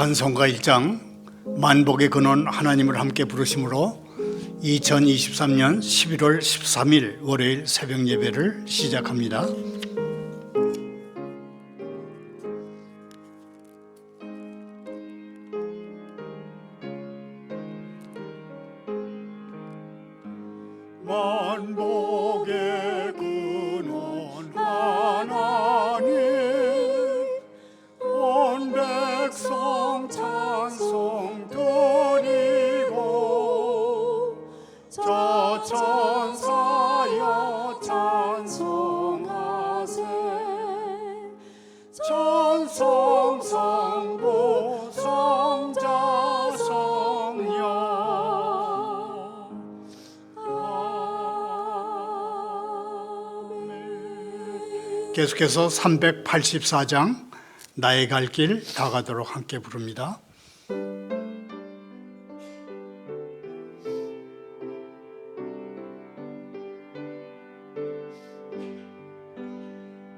찬송가 1장 만복의 근원 하나님을 함께 부르심으로 2023년 11월 13일 월요일 새벽 예배를 시작합니다. 만복의 근원 하나님 온 백성 찬송 드리고 저 천사여 찬송하세 찬송 성부 성자 성령. 계속해서 384장 나의 갈 길 다 가도록 함께 부릅니다.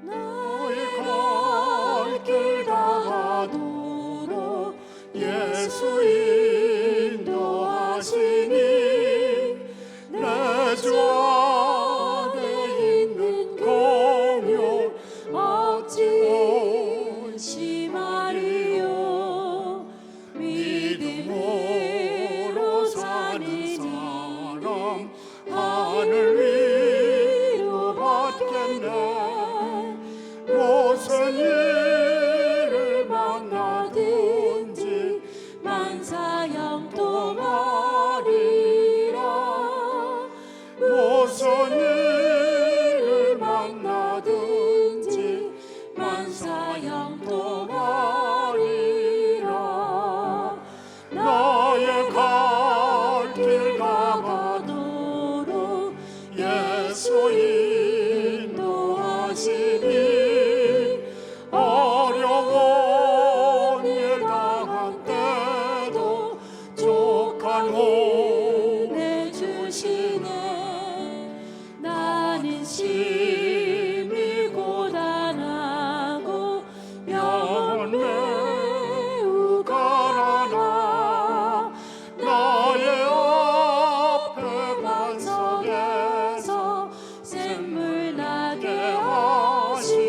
나의 갈 길 다 가도록 예수 인도하시니 내 주 안에 있는 공유 어찌 의심하리요. 믿음으로 사는 사람 하늘 위로 받겠네. 무슨 일을 만나든지 만사형통하리라. 무슨 일을 만나든지 만사형통하리라. 나의 갈 길 다 가도록 예수 인도하시니 어려운 일 당한 때도 족한 은혜 주시네. 나는 심히 고단하고 영혼 매우 가라나. 나의 앞에 반석에서 샘물 나게 하시네.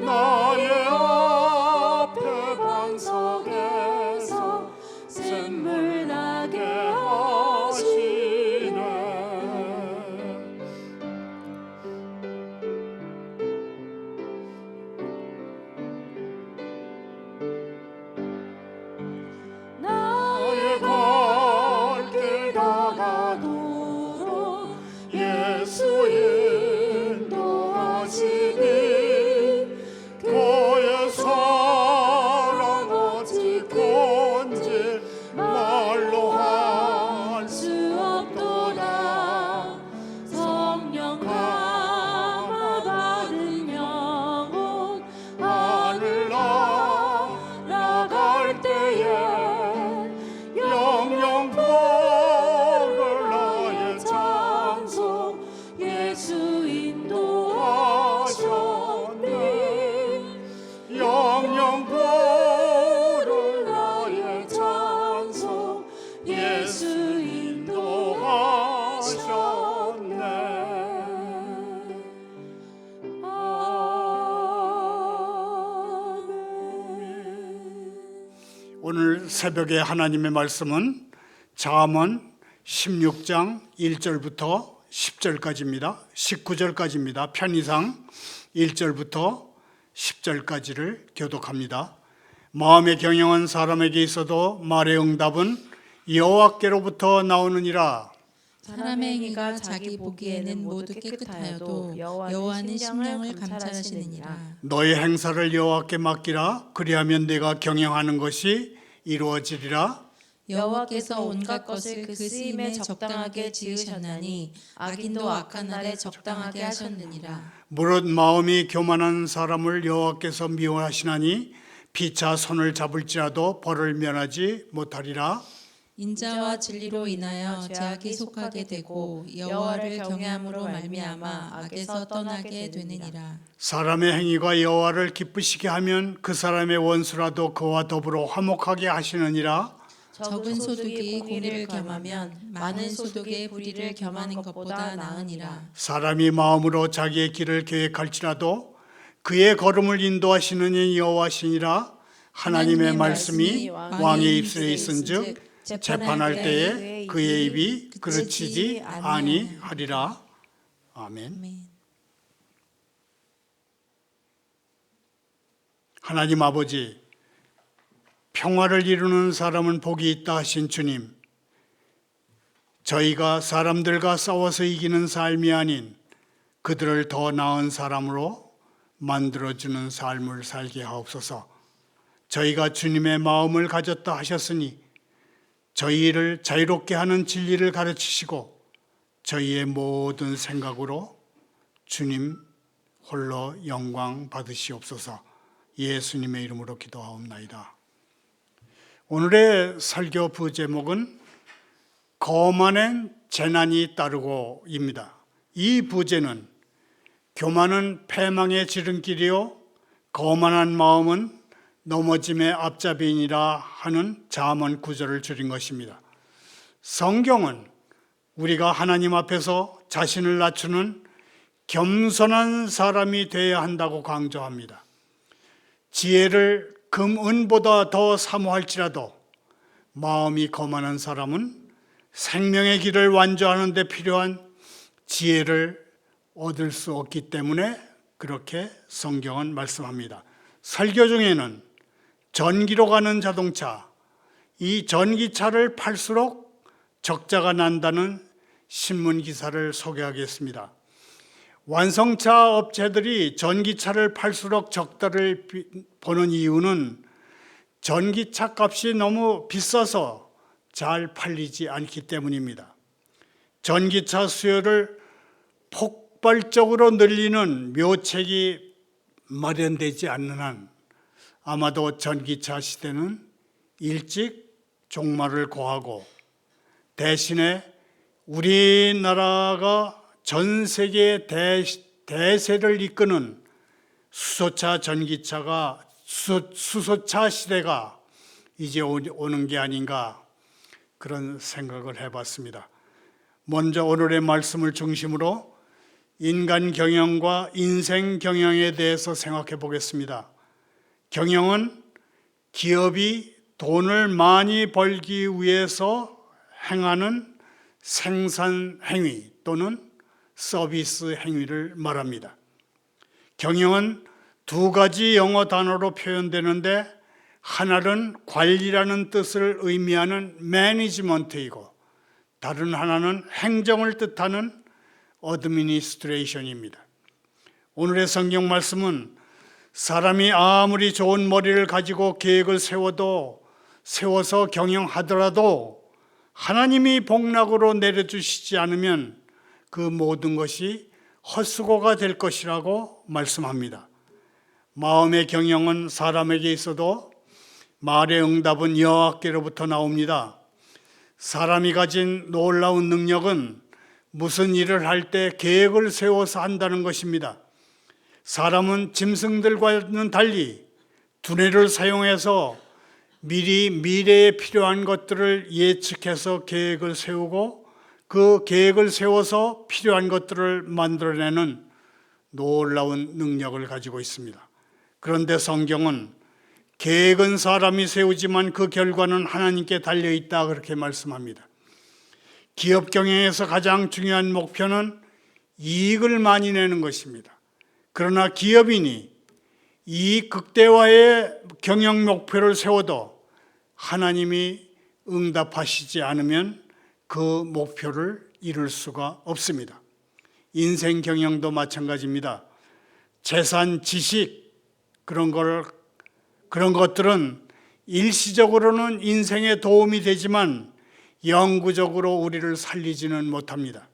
나의 앞에 반석에서 샘물 나게 하시네. 나의 갈 길 다 가도록 예수 인도하시니 그의 사랑 어찌 큰지 말로 할 수 없도다. 성령 감화 받은 영혼 하늘 날아갈 때에 영영 부를 나의 찬송 예수 인도하셨네. 영영 부를 나의 찬송 예수 인도하셨네. 아멘. 오늘 새벽에 하나님의 말씀은 잠언 16장 1절부터 10절까지입니다. 19절까지입니다. 편의상 1절부터 10절까지를 교독합니다. 마음에 경영한 사람에게 있어도 말의 응답은 여호와께로부터 나오느니라. 사람의 행위가 자기 보기에는 모두 깨끗하여도 여호와는 심령을 감찰하시느니라. 너의 행사를 여호와께 맡기라. 그리하면 네가 경영하는 것이 이루어지리라. 여호와께서 온갖 것을 그 쓰임에 적당하게 지으셨나니 악인도 악한 날에 적당하게 하셨느니라. 무릇 마음이 교만한 사람을 여호와께서 미워하시나니 피차 손을 잡을지라도 벌을 면하지 못하리라. 인자와 진리로 인하여 죄악이 속하게 되고 여호와를 경외함으로 말미암아 악에서 떠나게 되느니라. 사람의 행위가 여호와를 기쁘시게 하면 그 사람의 원수라도 그와 더불어 화목하게 하시느니라. 적은 소득이 공의를 겸하면 많은 소득의 불의를 겸하는 것보다 나으니라. 사람이 마음으로 자기의 길을 계획할지라도 그의 걸음을 인도하시는 이 여호와시니라. 하나님의 말씀이 왕의 입술에 있은즉 재판할 때에 그의 입이 그르치지 아니하리라. 아멘. 아멘. 하나님 아버지, 평화를 이루는 사람은 복이 있다 하신 주님, 저희가 사람들과 싸워서 이기는 삶이 아닌 그들을 더 나은 사람으로 만들어주는 삶을 살게 하옵소서. 저희가 주님의 마음을 가졌다 하셨으니 저희를 자유롭게 하는 진리를 가르치시고 저희의 모든 생각으로 주님 홀로 영광 받으시옵소서. 예수님의 이름으로 기도하옵나이다. 오늘의 설교 부제목은 거만엔 재난이 따르고입니다. 이 부제는 교만은 패망의 지름길이요 거만한 마음은 넘어짐의 앞잡이니라 하는 잠언 구절을 줄인 것입니다. 성경은 우리가 하나님 앞에서 자신을 낮추는 겸손한 사람이 되어야 한다고 강조합니다. 지혜를 금, 은보다 더 사모할지라도 마음이 거만한 사람은 생명의 길을 완주하는 데 필요한 지혜를 얻을 수 없기 때문에 그렇게 성경은 말씀합니다. 설교 중에는 전기로 가는 자동차, 이 전기차를 팔수록 적자가 난다는 신문 기사를 소개하겠습니다. 완성차 업체들이 전기차를 팔수록 적자를 보는 이유는 전기차 값이 너무 비싸서 잘 팔리지 않기 때문입니다. 전기차 수요를 폭발적으로 늘리는 묘책이 마련되지 않는 한 아마도 전기차 시대는 일찍 종말을 고하고 대신에 우리나라가 전 세계 대세를 이끄는 수소차 전기차가 수소차 시대가 이제 오는 게 아닌가 그런 생각을 해봤습니다. 먼저 오늘의 말씀을 중심으로 인간 경영과 인생 경영에 대해서 생각해 보겠습니다. 경영은 기업이 돈을 많이 벌기 위해서 행하는 생산 행위 또는 서비스 행위를 말합니다. 경영은 두 가지 영어 단어로 표현되는데 하나는 관리라는 뜻을 의미하는 매니지먼트이고 다른 하나는 행정을 뜻하는 어드미니스트레이션입니다. 오늘의 성경 말씀은 사람이 아무리 좋은 머리를 가지고 계획을 세워서 경영하더라도 하나님이 복락으로 내려주시지 않으면 그 모든 것이 헛수고가 될 것이라고 말씀합니다. 마음의 경영은 사람에게 있어도 말의 응답은 여호와께로부터 나옵니다. 사람이 가진 놀라운 능력은 무슨 일을 할 때 계획을 세워서 한다는 것입니다. 사람은 짐승들과는 달리 두뇌를 사용해서 미리 미래에 필요한 것들을 예측해서 계획을 세우고 그 계획을 세워서 필요한 것들을 만들어내는 놀라운 능력을 가지고 있습니다. 그런데 성경은 계획은 사람이 세우지만 그 결과는 하나님께 달려있다 그렇게 말씀합니다. 기업 경영에서 가장 중요한 목표는 이익을 많이 내는 것입니다. 그러나 기업인이 이 극대화의 경영 목표를 세워도 하나님이 응답하시지 않으면 그 목표를 이룰 수가 없습니다. 인생 경영도 마찬가지입니다. 재산, 지식 그런 것들은 일시적으로는 인생에 도움이 되지만 영구적으로 우리를 살리지는 못합니다.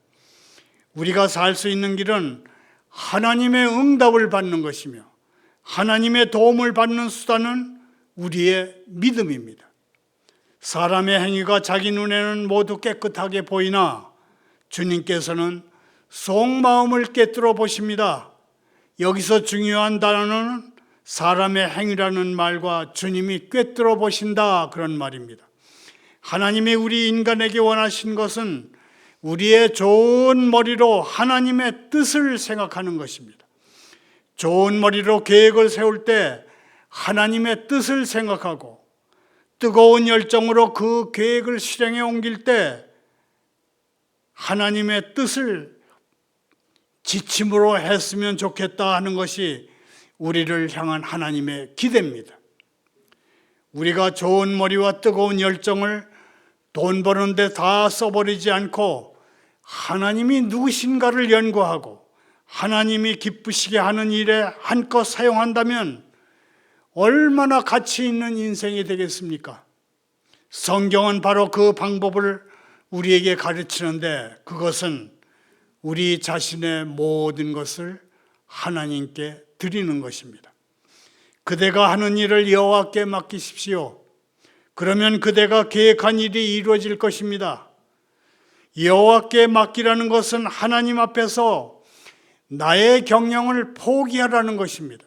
우리가 살 수 있는 길은 하나님의 응답을 받는 것이며 하나님의 도움을 받는 수단은 우리의 믿음입니다. 사람의 행위가 자기 눈에는 모두 깨끗하게 보이나 주님께서는 속마음을 꿰뚫어 보십니다. 여기서 중요한 단어는 사람의 행위라는 말과 주님이 꿰뚫어 보신다 그런 말입니다. 하나님이 우리 인간에게 원하신 것은 우리의 좋은 머리로 하나님의 뜻을 생각하는 것입니다. 좋은 머리로 계획을 세울 때 하나님의 뜻을 생각하고 뜨거운 열정으로 그 계획을 실행에 옮길 때 하나님의 뜻을 지침으로 했으면 좋겠다 하는 것이 우리를 향한 하나님의 기대입니다. 우리가 좋은 머리와 뜨거운 열정을 돈 버는데 다 써버리지 않고 하나님이 누구신가를 연구하고 하나님이 기쁘시게 하는 일에 한껏 사용한다면 얼마나 가치 있는 인생이 되겠습니까? 성경은 바로 그 방법을 우리에게 가르치는데 그것은 우리 자신의 모든 것을 하나님께 드리는 것입니다. 그대가 하는 일을 여호와께 맡기십시오. 그러면 그대가 계획한 일이 이루어질 것입니다. 여호와께 맡기라는 것은 하나님 앞에서 나의 경영을 포기하라는 것입니다.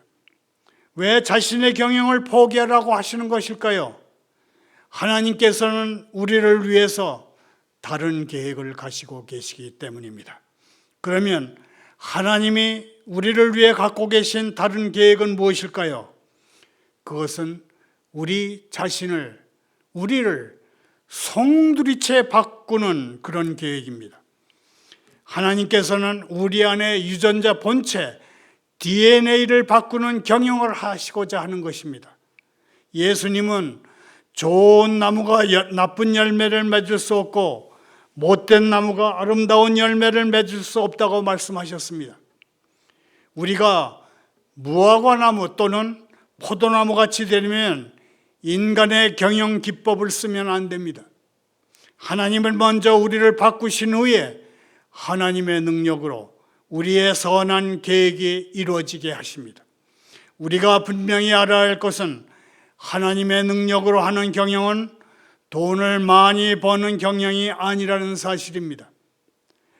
왜 자신의 경영을 포기하라고 하시는 것일까요? 하나님께서는 우리를 위해서 다른 계획을 가지고 계시기 때문입니다. 그러면 하나님이 우리를 위해 갖고 계신 다른 계획은 무엇일까요? 그것은 우리 자신을, 우리를 송두리째 바꾸는 그런 계획입니다. 하나님께서는 우리 안에 유전자 본체, DNA를 바꾸는 경영을 하시고자 하는 것입니다. 예수님은 좋은 나무가 나쁜 열매를 맺을 수 없고 못된 나무가 아름다운 열매를 맺을 수 없다고 말씀하셨습니다. 우리가 무화과 나무 또는 포도나무 같이 되려면 인간의 경영 기법을 쓰면 안 됩니다. 하나님을 먼저 우리를 바꾸신 후에 하나님의 능력으로 우리의 선한 계획이 이루어지게 하십니다. 우리가 분명히 알아야 할 것은 하나님의 능력으로 하는 경영은 돈을 많이 버는 경영이 아니라는 사실입니다.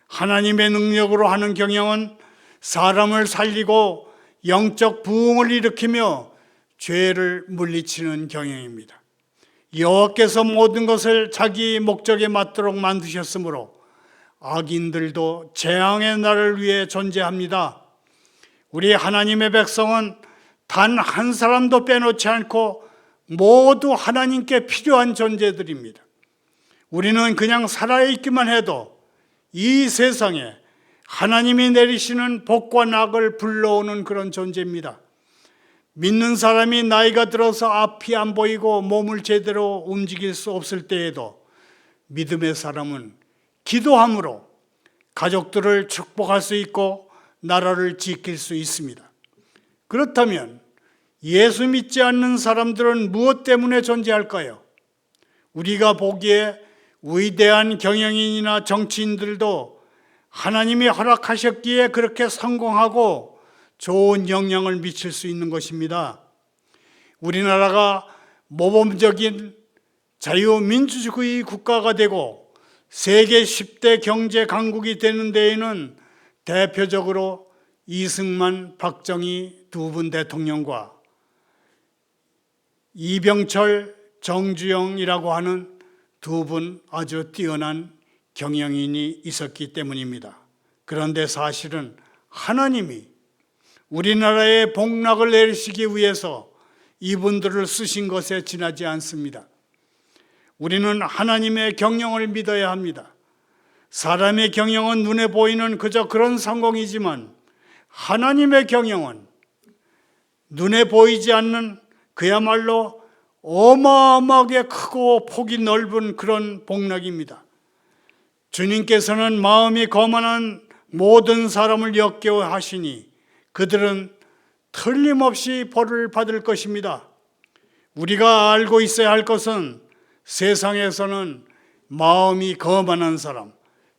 하나님의 능력으로 하는 경영은 사람을 살리고 영적 부흥을 일으키며 죄를 물리치는 경영입니다. 여호와께서 모든 것을 자기 목적에 맞도록 만드셨으므로 악인들도 재앙의 날을 위해 존재합니다. 우리 하나님의 백성은 단 한 사람도 빼놓지 않고 모두 하나님께 필요한 존재들입니다. 우리는 그냥 살아있기만 해도 이 세상에 하나님이 내리시는 복과 낙을 불러오는 그런 존재입니다. 믿는 사람이 나이가 들어서 앞이 안 보이고 몸을 제대로 움직일 수 없을 때에도 믿음의 사람은 기도함으로 가족들을 축복할 수 있고 나라를 지킬 수 있습니다. 그렇다면 예수 믿지 않는 사람들은 무엇 때문에 존재할까요? 우리가 보기에 위대한 경영인이나 정치인들도 하나님이 허락하셨기에 그렇게 성공하고 좋은 영향을 미칠 수 있는 것입니다. 우리나라가 모범적인 자유민주주의 국가가 되고 세계 10대 경제 강국이 되는 데에는 대표적으로 이승만, 박정희 두 분 대통령과 이병철, 정주영이라고 하는 두 분 아주 뛰어난 경영인이 있었기 때문입니다. 그런데 사실은 하나님이 우리나라에 복락을 내리시기 위해서 이분들을 쓰신 것에 지나지 않습니다. 우리는 하나님의 경영을 믿어야 합니다. 사람의 경영은 눈에 보이는 그저 그런 성공이지만 하나님의 경영은 눈에 보이지 않는 그야말로 어마어마하게 크고 폭이 넓은 그런 복락입니다. 주님께서는 마음이 거만한 모든 사람을 역겨워하시니 그들은 틀림없이 벌을 받을 것입니다. 우리가 알고 있어야 할 것은 세상에서는 마음이 거만한 사람,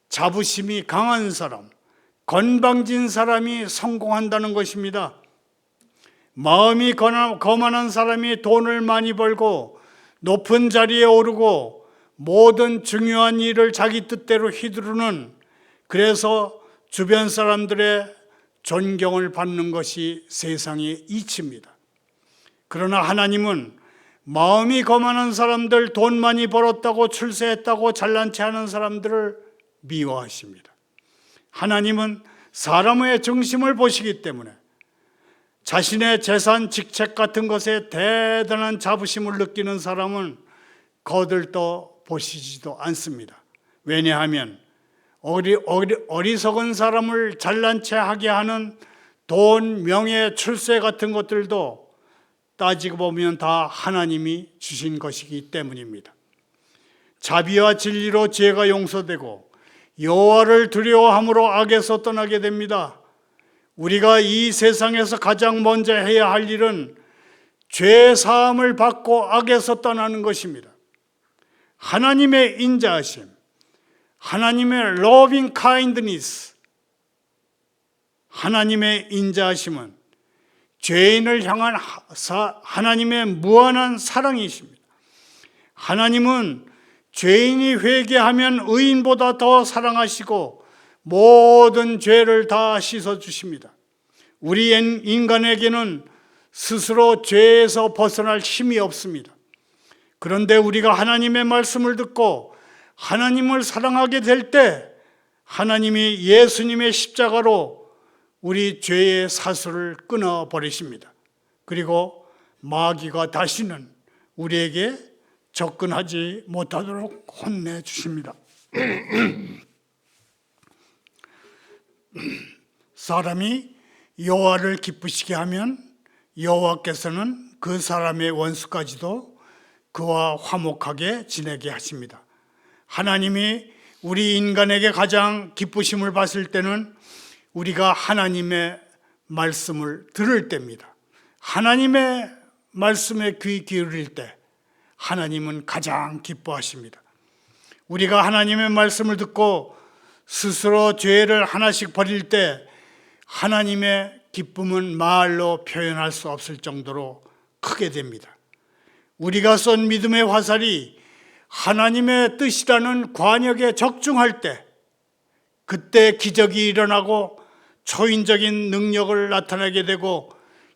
자부심이 강한 사람, 건방진 사람이 성공한다는 것입니다. 마음이 거만한 사람이 돈을 많이 벌고 높은 자리에 오르고 모든 중요한 일을 자기 뜻대로 휘두르는, 그래서 주변 사람들의 존경을 받는 것이 세상의 이치입니다. 그러나 하나님은 마음이 거만한 사람들, 돈 많이 벌었다고 출세했다고 잘난 체 하는 사람들을 미워하십니다. 하나님은 사람의 중심을 보시기 때문에 자신의 재산, 직책 같은 것에 대단한 자부심을 느끼는 사람은 거들떠 보시지도 않습니다. 왜냐하면 어리석은 사람을 잘난 체 하게 하는 돈, 명예, 출세 같은 것들도 따지고 보면 다 하나님이 주신 것이기 때문입니다. 자비와 진리로 죄가 용서되고 여호와를 두려워함으로 악에서 떠나게 됩니다. 우리가 이 세상에서 가장 먼저 해야 할 일은 죄 사함을 받고 악에서 떠나는 것입니다. 하나님의 인자하심, 하나님의 loving kindness, 하나님의 인자하심은 죄인을 향한 하나님의 무한한 사랑이십니다. 하나님은 죄인이 회개하면 의인보다 더 사랑하시고 모든 죄를 다 씻어주십니다. 우리 인간에게는 스스로 죄에서 벗어날 힘이 없습니다. 그런데 우리가 하나님의 말씀을 듣고 하나님을 사랑하게 될 때 하나님이 예수님의 십자가로 우리 죄의 사슬을 끊어버리십니다. 그리고 마귀가 다시는 우리에게 접근하지 못하도록 혼내주십니다. 사람이 여호와를 기쁘시게 하면 여호와께서는 그 사람의 원수까지도 그와 화목하게 지내게 하십니다. 하나님이 우리 인간에게 가장 기쁘심을 받을 때는 우리가 하나님의 말씀을 들을 때입니다. 하나님의 말씀에 귀 기울일 때 하나님은 가장 기뻐하십니다. 우리가 하나님의 말씀을 듣고 스스로 죄를 하나씩 버릴 때 하나님의 기쁨은 말로 표현할 수 없을 정도로 크게 됩니다. 우리가 쏜 믿음의 화살이 하나님의 뜻이라는 관역에 적중할 때 그때 기적이 일어나고 초인적인 능력을 나타내게 되고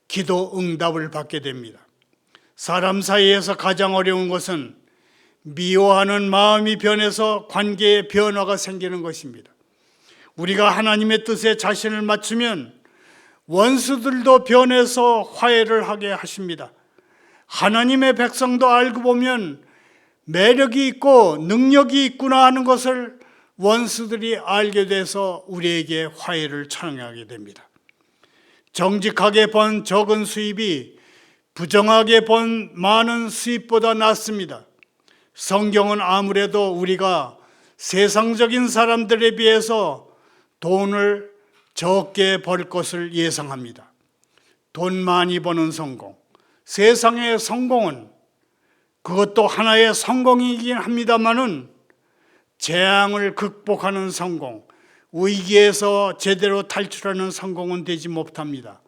기도 응답을 받게 됩니다. 사람 사이에서 가장 어려운 것은 미워하는 마음이 변해서 관계에 변화가 생기는 것입니다. 우리가 하나님의 뜻에 자신을 맞추면 원수들도 변해서 화해를 하게 하십니다. 하나님의 백성도 알고 보면 매력이 있고 능력이 있구나 하는 것을 원수들이 알게 돼서 우리에게 화해를 청하게 됩니다. 정직하게 번 적은 수입이 부정하게 번 많은 수입보다 낫습니다. 성경은 아무래도 우리가 세상적인 사람들에 비해서 돈을 적게 벌 것을 예상합니다. 돈 많이 버는 성공, 세상의 성공은 그것도 하나의 성공이긴 합니다마는 재앙을 극복하는 성공, 위기에서 제대로 탈출하는 성공은 되지 못합니다.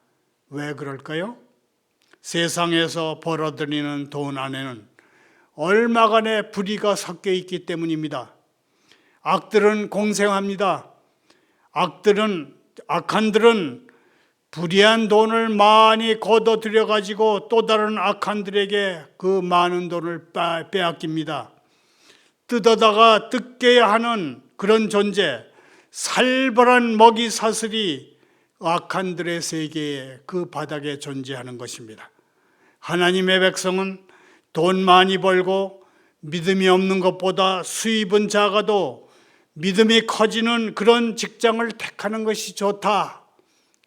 왜 그럴까요? 세상에서 벌어들이는 돈 안에는 얼마간의 불의가 섞여 있기 때문입니다. 악들은 공생합니다. 악한들은 불의한 돈을 많이 걷어들여 가지고 또 다른 악한들에게 그 많은 돈을 빼앗깁니다. 뜯어다가 뜯게 하는 그런 존재, 살벌한 먹이 사슬이 악한들의 세계에 그 바닥에 존재하는 것입니다. 하나님의 백성은 돈 많이 벌고 믿음이 없는 것보다 수입은 작아도 믿음이 커지는 그런 직장을 택하는 것이 좋다.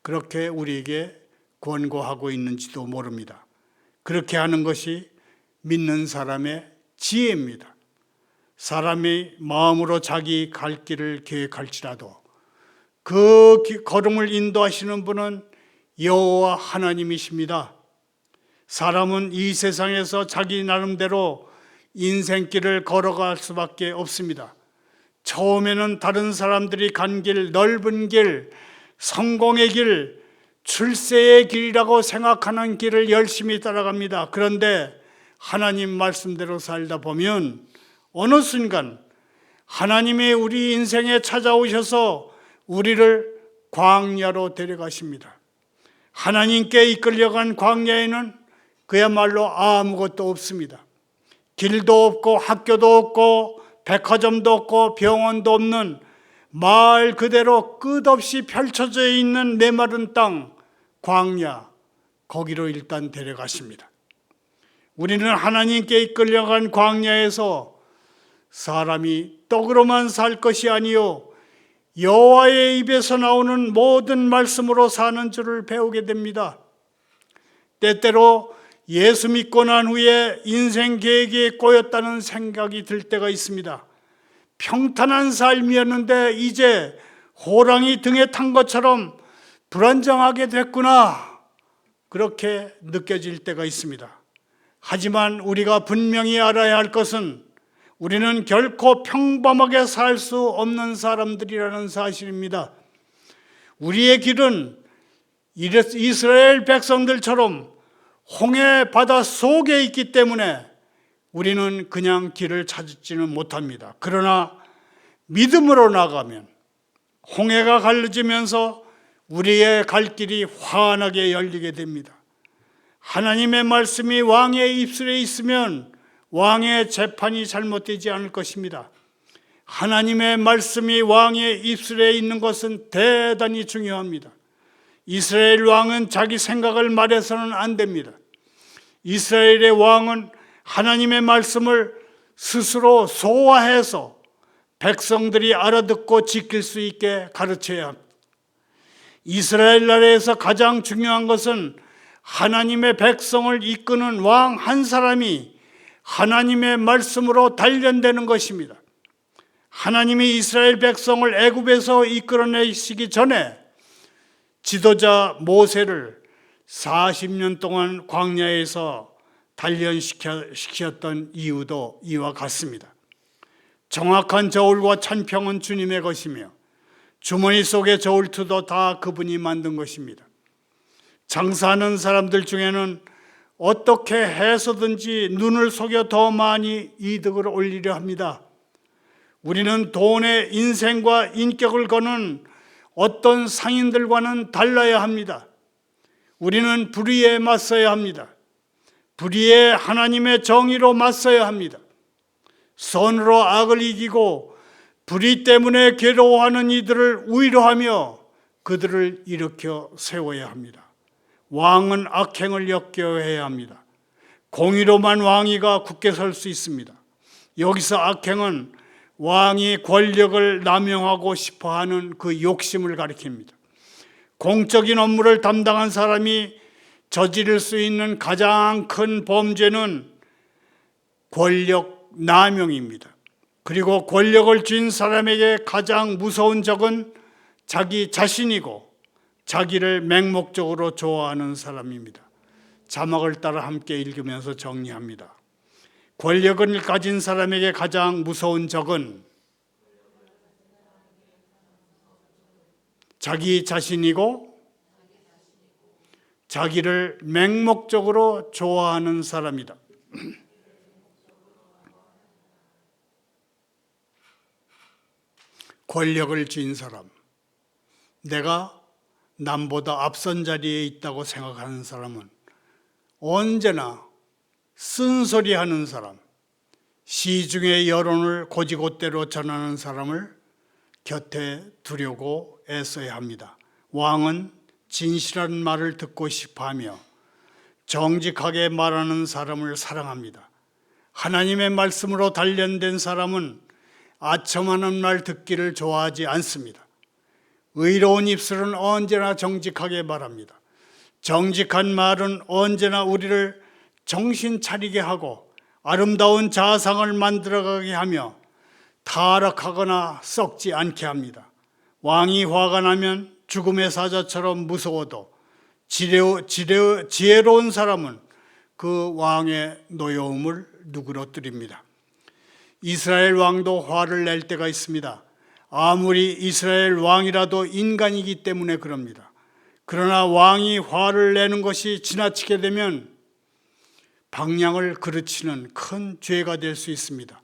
그렇게 우리에게 권고하고 있는지도 모릅니다. 그렇게 하는 것이 믿는 사람의 지혜입니다. 사람이 마음으로 자기 갈 길을 계획할지라도 그 걸음을 인도하시는 분은 여호와 하나님이십니다. 사람은 이 세상에서 자기 나름대로 인생길을 걸어갈 수밖에 없습니다. 처음에는 다른 사람들이 간 길, 넓은 길, 성공의 길, 출세의 길이라고 생각하는 길을 열심히 따라갑니다. 그런데 하나님 말씀대로 살다 보면 어느 순간 하나님이 우리 인생에 찾아오셔서 우리를 광야로 데려가십니다. 하나님께 이끌려간 광야에는 그야말로 아무것도 없습니다. 길도 없고 학교도 없고 백화점도 없고 병원도 없는 말 그대로 끝없이 펼쳐져 있는 메마른 땅, 광야, 거기로 일단 데려가십니다. 우리는 하나님께 이끌려간 광야에서 사람이 떡으로만 살 것이 아니요 여호와의 입에서 나오는 모든 말씀으로 사는 줄을 배우게 됩니다. 때때로 예수 믿고 난 후에 인생 계획이 꼬였다는 생각이 들 때가 있습니다. 평탄한 삶이었는데 이제 호랑이 등에 탄 것처럼 불안정하게 됐구나, 그렇게 느껴질 때가 있습니다. 하지만 우리가 분명히 알아야 할 것은 우리는 결코 평범하게 살 수 없는 사람들이라는 사실입니다. 우리의 길은 이스라엘 백성들처럼 홍해 바다 속에 있기 때문에 우리는 그냥 길을 찾지는 못합니다. 그러나 믿음으로 나가면 홍해가 갈라지면서 우리의 갈 길이 환하게 열리게 됩니다. 하나님의 말씀이 왕의 입술에 있으면 왕의 재판이 잘못되지 않을 것입니다. 하나님의 말씀이 왕의 입술에 있는 것은 대단히 중요합니다. 이스라엘 왕은 자기 생각을 말해서는 안 됩니다. 이스라엘의 왕은 하나님의 말씀을 스스로 소화해서 백성들이 알아듣고 지킬 수 있게 가르쳐야 합니다. 이스라엘 나라에서 가장 중요한 것은 하나님의 백성을 이끄는 왕 한 사람이 하나님의 말씀으로 단련되는 것입니다. 하나님이 이스라엘 백성을 애굽에서 이끌어내시기 전에 지도자 모세를 40년 동안 광야에서 단련시켰던 이유도 이와 같습니다. 정확한 저울과 찬평은 주님의 것이며 주머니 속의 저울투도 다 그분이 만든 것입니다. 장사하는 사람들 중에는 어떻게 해서든지 눈을 속여 더 많이 이득을 올리려 합니다. 우리는 돈에 인생과 인격을 거는 어떤 상인들과는 달라야 합니다. 우리는 불의에 맞서야 합니다. 불의에 하나님의 정의로 맞서야 합니다. 선으로 악을 이기고 불의 때문에 괴로워하는 이들을 위로하며 그들을 일으켜 세워야 합니다. 왕은 악행을 역겨해야 합니다. 공의로만 왕위가 굳게 설 수 있습니다. 여기서 악행은 왕이 권력을 남용하고 싶어하는 그 욕심을 가리킵니다. 공적인 업무를 담당한 사람이 저지를 수 있는 가장 큰 범죄는 권력 남용입니다. 그리고 권력을 쥔 사람에게 가장 무서운 적은 자기 자신이고 자기를 맹목적으로 좋아하는 사람입니다. 자막을 따라 함께 읽으면서 정리합니다. 권력을 가진 사람에게 가장 무서운 적은 자기 자신이고 자기를 맹목적으로 좋아하는 사람이다. 권력을 쥔 사람, 내가 남보다 앞선 자리에 있다고 생각하는 사람은 언제나 쓴소리하는 사람, 시중의 여론을 곧이곧대로 전하는 사람을 곁에 두려고 애써야 합니다. 왕은 진실한 말을 듣고 싶어하며 정직하게 말하는 사람을 사랑합니다. 하나님의 말씀으로 단련된 사람은 아첨하는 말 듣기를 좋아하지 않습니다. 의로운 입술은 언제나 정직하게 말합니다. 정직한 말은 언제나 우리를 정신 차리게 하고 아름다운 자상을 만들어가게 하며 타락하거나 썩지 않게 합니다. 왕이 화가 나면 죽음의 사자처럼 무서워도 지혜로운 사람은 그 왕의 노여움을 누그러뜨립니다. 이스라엘 왕도 화를 낼 때가 있습니다. 아무리 이스라엘 왕이라도 인간이기 때문에 그럽니다. 그러나 왕이 화를 내는 것이 지나치게 되면 방향을 그르치는 큰 죄가 될 수 있습니다.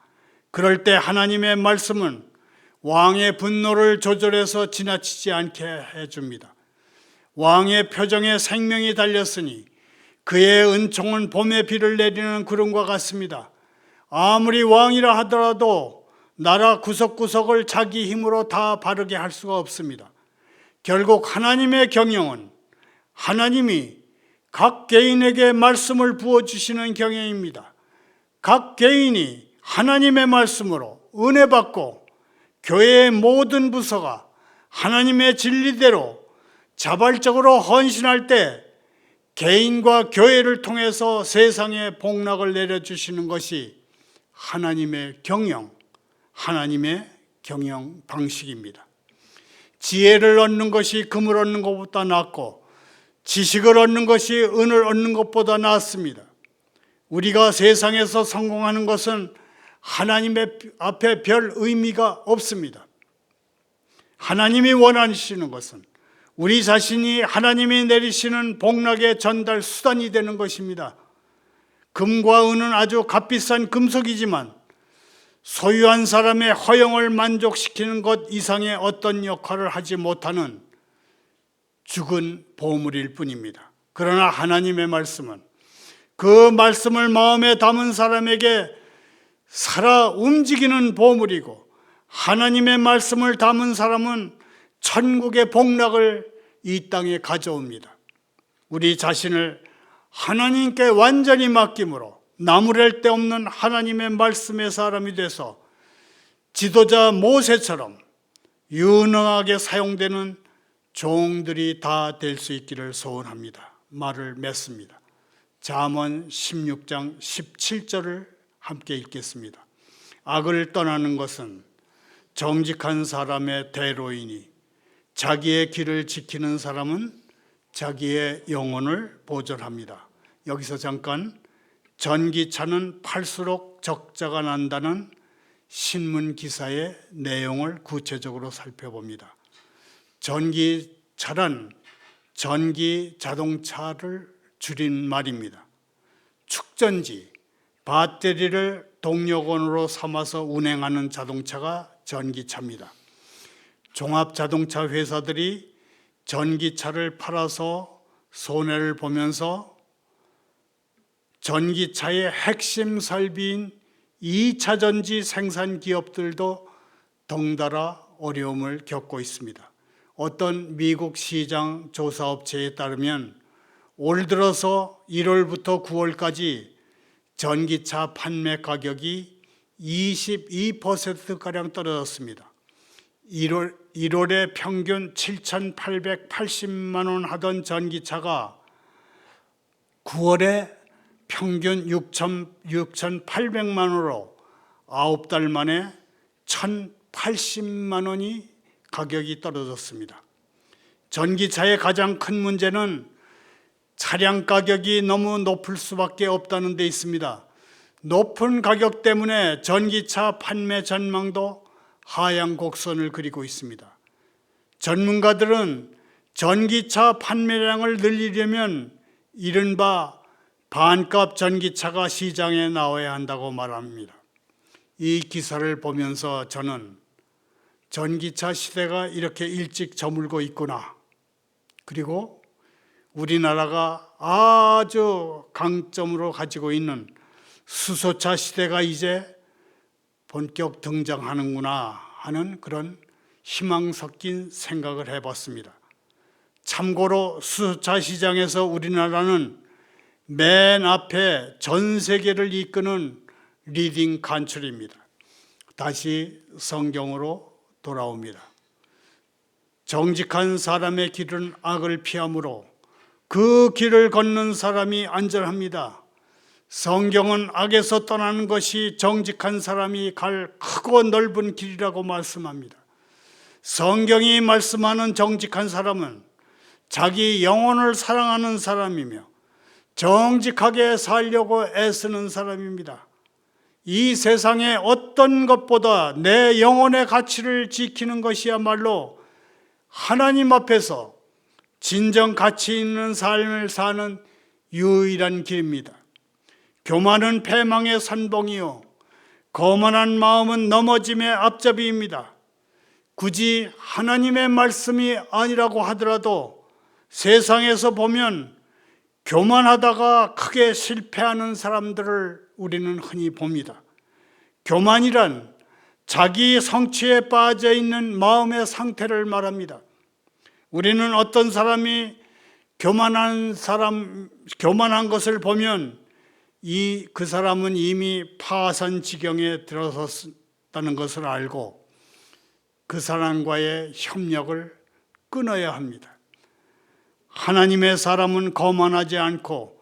그럴 때 하나님의 말씀은 왕의 분노를 조절해서 지나치지 않게 해줍니다. 왕의 표정에 생명이 달렸으니 그의 은총은 봄에 비를 내리는 구름과 같습니다. 아무리 왕이라 하더라도 나라 구석구석을 자기 힘으로 다 바르게 할 수가 없습니다. 결국 하나님의 경영은 하나님이 각 개인에게 말씀을 부어주시는 경영입니다. 각 개인이 하나님의 말씀으로 은혜 받고 교회의 모든 부서가 하나님의 진리대로 자발적으로 헌신할 때 개인과 교회를 통해서 세상에 복락을 내려주시는 것이 하나님의 경영 방식입니다. 지혜를 얻는 것이 금을 얻는 것보다 낫고 지식을 얻는 것이 은을 얻는 것보다 낫습니다. 우리가 세상에서 성공하는 것은 하나님의 앞에 별 의미가 없습니다. 하나님이 원하시는 것은 우리 자신이 하나님이 내리시는 복락의 전달 수단이 되는 것입니다. 금과 은은 아주 값비싼 금속이지만 소유한 사람의 허영을 만족시키는 것 이상의 어떤 역할을 하지 못하는 죽은 보물일 뿐입니다. 그러나 하나님의 말씀은 그 말씀을 마음에 담은 사람에게 살아 움직이는 보물이고, 하나님의 말씀을 담은 사람은 천국의 복락을 이 땅에 가져옵니다. 우리 자신을 하나님께 완전히 맡김으로 나무랄 데 없는 하나님의 말씀의 사람이 돼서 지도자 모세처럼 유능하게 사용되는 종들이 다 될 수 있기를 소원합니다. 말을 맺습니다. 잠언 16장 17절을 함께 읽겠습니다. 악을 떠나는 것은 정직한 사람의 대로이니 자기의 길을 지키는 사람은 자기의 영혼을 보존합니다. 여기서 잠깐 전기차는 팔수록 적자가 난다는 신문 기사의 내용을 구체적으로 살펴봅니다. 전기차란 전기 자동차를 줄인 말입니다. 축전지, 배터리를 동력원으로 삼아서 운행하는 자동차가 전기차입니다. 종합자동차 회사들이 전기차를 팔아서 손해를 보면서 전기차의 핵심 설비인 2차 전지 생산 기업들도 덩달아 어려움을 겪고 있습니다. 어떤 미국 시장 조사업체에 따르면 올 들어서 1월부터 9월까지 전기차 판매 가격이 22%가량 떨어졌습니다. 1월에 평균 7,880만 원 하던 전기차가 9월에 평균 6,800만 원으로 9달 만에 1,080만 원이 가격이 떨어졌습니다. 전기차의 가장 큰 문제는 차량 가격이 너무 높을 수밖에 없다는 데 있습니다. 높은 가격 때문에 전기차 판매 전망도 하향 곡선을 그리고 있습니다. 전문가들은 전기차 판매량을 늘리려면 이른바 반값 전기차가 시장에 나와야 한다고 말합니다. 이 기사를 보면서 저는 전기차 시대가 이렇게 일찍 저물고 있구나. 그리고 우리나라가 아주 강점으로 가지고 있는 수소차 시대가 이제 본격 등장하는구나 하는 그런 희망 섞인 생각을 해봤습니다. 참고로 수소차 시장에서 우리나라는 맨 앞에 전 세계를 이끄는 리딩 간출입니다. 다시 성경으로 돌아옵니다. 정직한 사람의 길은 악을 피하므로 그 길을 걷는 사람이 안전합니다. 성경은 악에서 떠나는 것이 정직한 사람이 갈 크고 넓은 길이라고 말씀합니다. 성경이 말씀하는 정직한 사람은 자기 영혼을 사랑하는 사람이며 정직하게 살려고 애쓰는 사람입니다. 이 세상의 어떤 것보다 내 영혼의 가치를 지키는 것이야말로 하나님 앞에서 진정 가치 있는 삶을 사는 유일한 길입니다. 교만은 패망의 선봉이요 거만한 마음은 넘어짐의 앞잡이입니다. 굳이 하나님의 말씀이 아니라고 하더라도 세상에서 보면 교만하다가 크게 실패하는 사람들을 우리는 흔히 봅니다. 교만이란 자기 성취에 빠져 있는 마음의 상태를 말합니다. 우리는 어떤 사람이 교만한 것을 보면 그 사람은 이미 파산 지경에 들어섰다는 것을 알고 그 사람과의 협력을 끊어야 합니다. 하나님의 사람은 거만하지 않고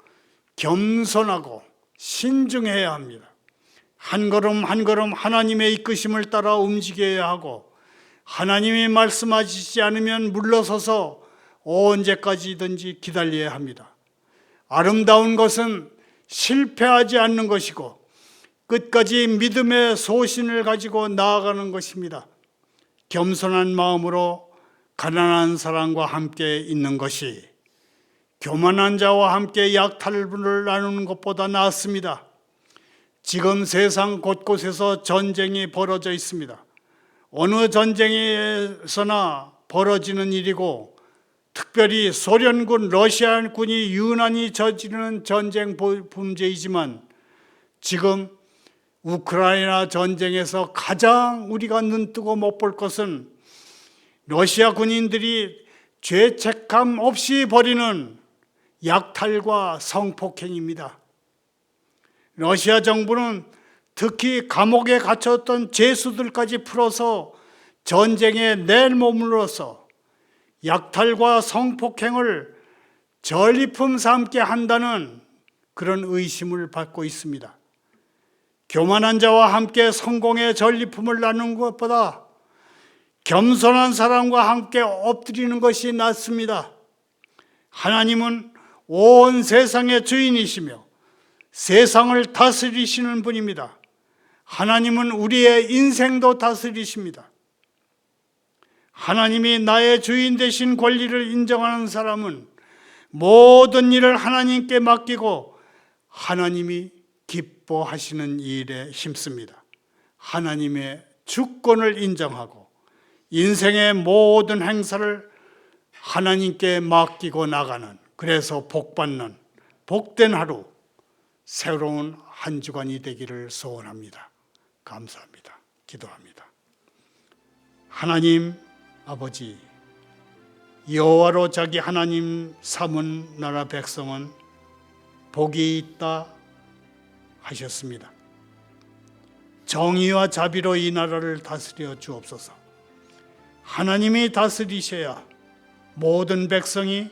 겸손하고 신중해야 합니다. 한 걸음 한 걸음 하나님의 이끄심을 따라 움직여야 하고 하나님이 말씀하시지 않으면 물러서서 언제까지든지 기다려야 합니다. 아름다운 것은 실패하지 않는 것이고 끝까지 믿음의 소신을 가지고 나아가는 것입니다. 겸손한 마음으로 가난한 사람과 함께 있는 것이 교만한 자와 함께 약탈을 나누는 것보다 낫습니다. 지금 세상 곳곳에서 전쟁이 벌어져 있습니다. 어느 전쟁에서나 벌어지는 일이고 특별히 소련군, 러시아군이 유난히 저지르는 전쟁 범죄이지만 지금 우크라이나 전쟁에서 가장 우리가 눈뜨고 못 볼 것은 러시아 군인들이 죄책감 없이 벌이는 약탈과 성폭행입니다. 러시아 정부는 특히 감옥에 갇혔던 죄수들까지 풀어서 전쟁에 내몰므로써 약탈과 성폭행을 전리품 삼게 한다는 그런 의심을 받고 있습니다. 교만한 자와 함께 성공의 전리품을 나누는 것보다 겸손한 사람과 함께 엎드리는 것이 낫습니다. 하나님은 온 세상의 주인이시며 세상을 다스리시는 분입니다. 하나님은 우리의 인생도 다스리십니다. 하나님이 나의 주인 되신 권리를 인정하는 사람은 모든 일을 하나님께 맡기고 하나님이 기뻐하시는 일에 힘씁니다. 하나님의 주권을 인정하고 인생의 모든 행사를 하나님께 맡기고 나가는, 그래서 복받는 복된 하루, 새로운 한 주간이 되기를 소원합니다. 감사합니다. 기도합니다. 하나님 아버지, 여호와로 자기 하나님 삼은 나라 백성은 복이 있다 하셨습니다. 정의와 자비로 이 나라를 다스려 주옵소서. 하나님이 다스리셔야 모든 백성이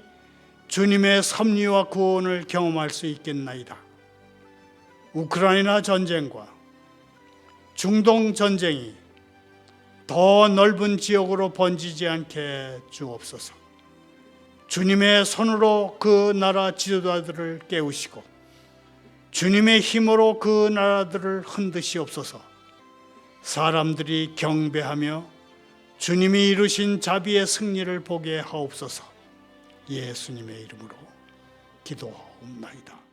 주님의 섭리와 구원을 경험할 수 있겠나이다. 우크라이나 전쟁과 중동 전쟁이 더 넓은 지역으로 번지지 않게 주옵소서. 주님의 손으로 그 나라 지도자들을 깨우시고 주님의 힘으로 그 나라들을 흔드시옵소서. 사람들이 경배하며 주님이 이루신 자비의 승리를 보게 하옵소서. 예수님의 이름으로 기도하옵나이다.